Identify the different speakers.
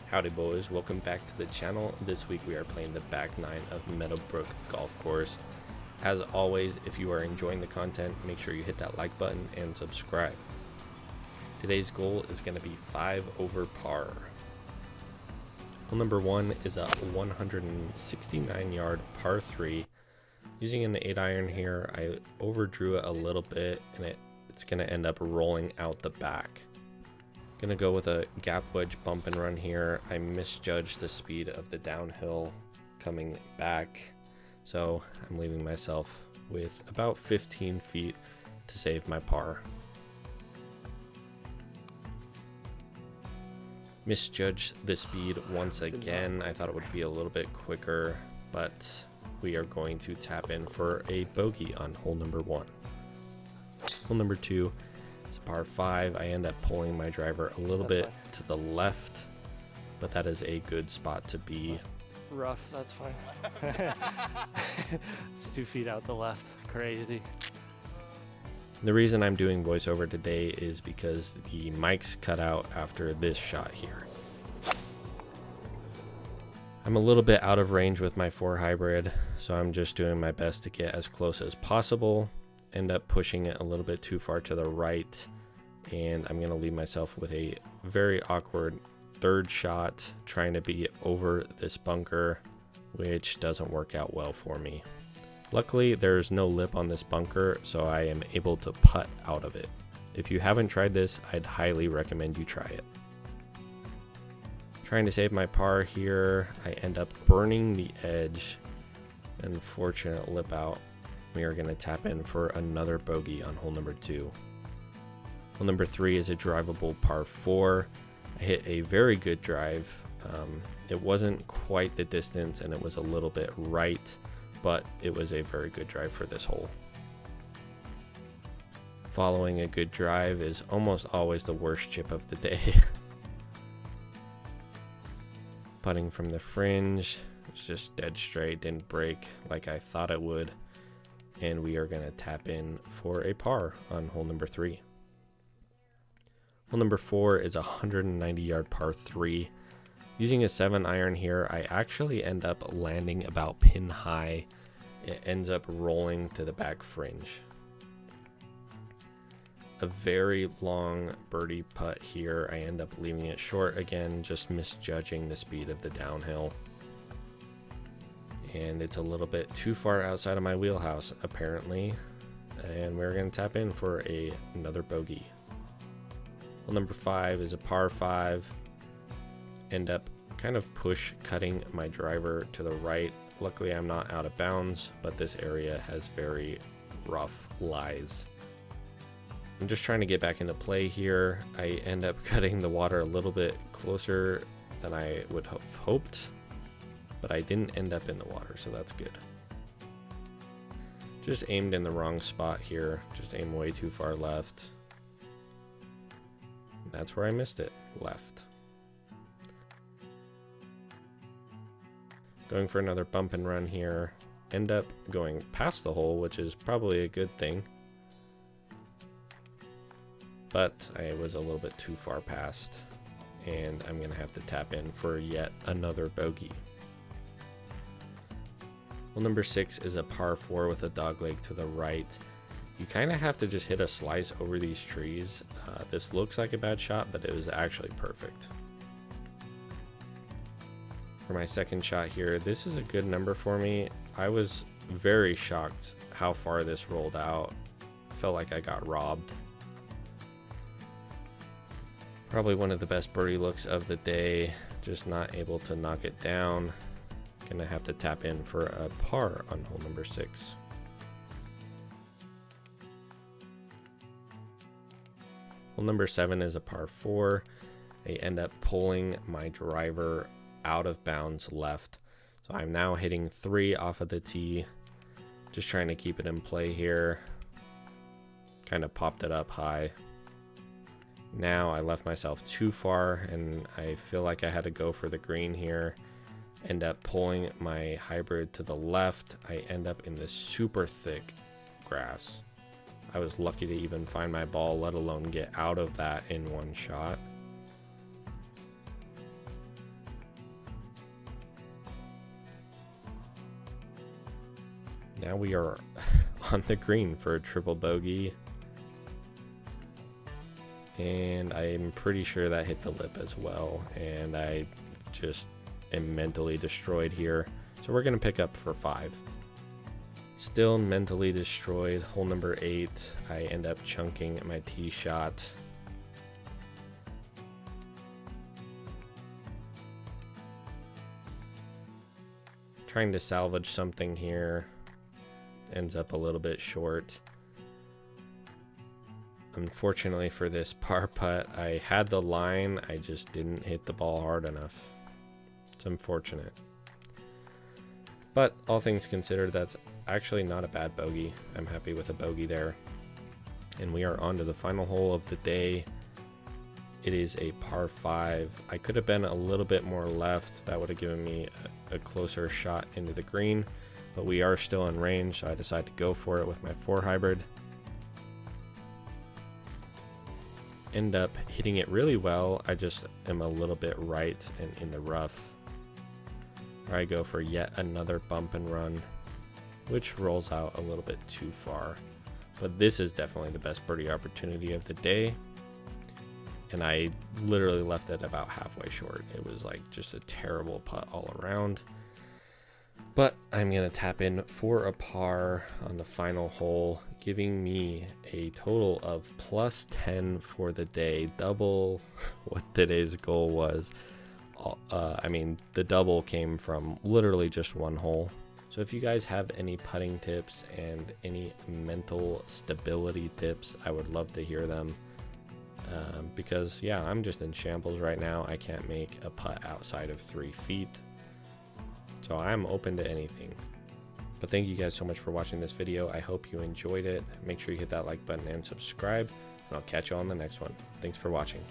Speaker 1: Howdy boys, welcome back to the channel. This week we are playing the back 9 of Meadow Brook Golf Course. As always, if you are enjoying the content, make sure you hit that like button and subscribe. Today's goal is going to be 5 over par. Hole number 1 is a 169 yard par 3. Using an 8 iron here, I overdrew it a little bit and it's going to end up rolling out the back. Gonna go with a gap wedge bump and run here. I misjudged the speed of the downhill coming back, so I'm leaving myself with about 15 feet to save my par. Misjudged the speed once again. I thought it would be a little bit quicker, but we are going to tap in for a bogey on hole number 1. Hole number 2. Par 5. I end up pulling my driver a little bit to the left, but that is a good spot to be.
Speaker 2: Rough, that's fine. It's 2 feet out the left. Crazy.
Speaker 1: The reason I'm doing voiceover today is because the mic's cut out after this shot here. I'm a little bit out of range with my 4 hybrid, so I'm just doing my best to get as close as possible. End up pushing it a little bit too far to the right, and I'm going to leave myself with a very awkward third shot trying to be over this bunker, which doesn't work out well for me. Luckily, there's no lip on this bunker, so I am able to putt out of it. If you haven't tried this, I'd highly recommend you try it. Trying to save my par here, I end up burning the edge. Unfortunate lip out. We are going to tap in for another bogey on hole number 2. Hole number 3 is a drivable par 4. I hit a very good drive. It wasn't quite the distance and it was a little bit right, but it was a very good drive for this hole. Following a good drive is almost always the worst chip of the day. Putting from the fringe, it's just dead straight, didn't break like I thought it would. And we are going to tap in for a par on hole number 3. Hole number 4 is a 190 yard par 3. Using a 7 iron here, I actually end up landing about pin high. It ends up rolling to the back fringe. A very long birdie putt here. I end up leaving it short again, just misjudging the speed of the downhill. And it's a little bit too far outside of my wheelhouse apparently, and we're going to tap in for another bogey. Well, number 5 is a par 5. End up kind of push cutting my driver to the right. Luckily I'm not out of bounds, but this area has very rough lies. I'm just trying to get back into play here. I end up cutting the water a little bit closer than I would have hoped, but I didn't end up in the water, so that's good. Just aimed in the wrong spot here. Just aimed way too far left. That's where I missed it, left. Going for another bump and run here. End up going past the hole, which is probably a good thing. But I was a little bit too far past, and I'm gonna have to tap in for yet another bogey. Well, number 6 is a par 4 with a dogleg to the right. You kind of have to just hit a slice over these trees. This looks like a bad shot, but it was actually perfect. For my second shot here, this is a good number for me. I was very shocked how far this rolled out. I felt like I got robbed. Probably one of the best birdie looks of the day, just not able to knock it down. Gonna have to tap in for a par on hole number 6. Hole number 7 is a par 4. I end up pulling my driver out of bounds left. So I'm now hitting 3 off of the tee. Just trying to keep it in play here. Kind of popped it up high. Now I left myself too far and I feel like I had to go for the green here. End up pulling my hybrid to the left. I end up in this super thick grass. I was lucky to even find my ball, let alone get out of that in one shot. Now we are on the green for a triple bogey. And I'm pretty sure that hit the lip as well. And I just am mentally destroyed here. So we're going to pick up for 5. Still mentally destroyed. Hole number 8. I end up chunking my tee shot. Trying to salvage something here. Ends up a little bit short. Unfortunately for this par putt, I had the line, I just didn't hit the ball hard enough. It's unfortunate. But all things considered, that's actually not a bad bogey. I'm happy with a bogey there. And we are on to the final hole of the day. It is a par 5. I could have been a little bit more left. That would have given me a closer shot into the green. But we are still in range, so I decided to go for it with my 4 hybrid. End up hitting it really well. I just am a little bit right and in the rough. I go for yet another bump and run, which rolls out a little bit too far. But this is definitely the best birdie opportunity of the day. And I literally left it about halfway short. It was like just a terrible putt all around. But I'm going to tap in for a par on the final hole, giving me a total of plus 10 for the day, double what today's goal was. I mean, the double came from literally just one hole. So if you guys have any putting tips and any mental stability tips, I would love to hear them. Because, yeah, I'm just in shambles right now. I can't make a putt outside of 3 feet. So I'm open to anything. But thank you guys so much for watching this video. I hope you enjoyed it. Make sure you hit that like button and subscribe. And I'll catch you on the next one. Thanks for watching.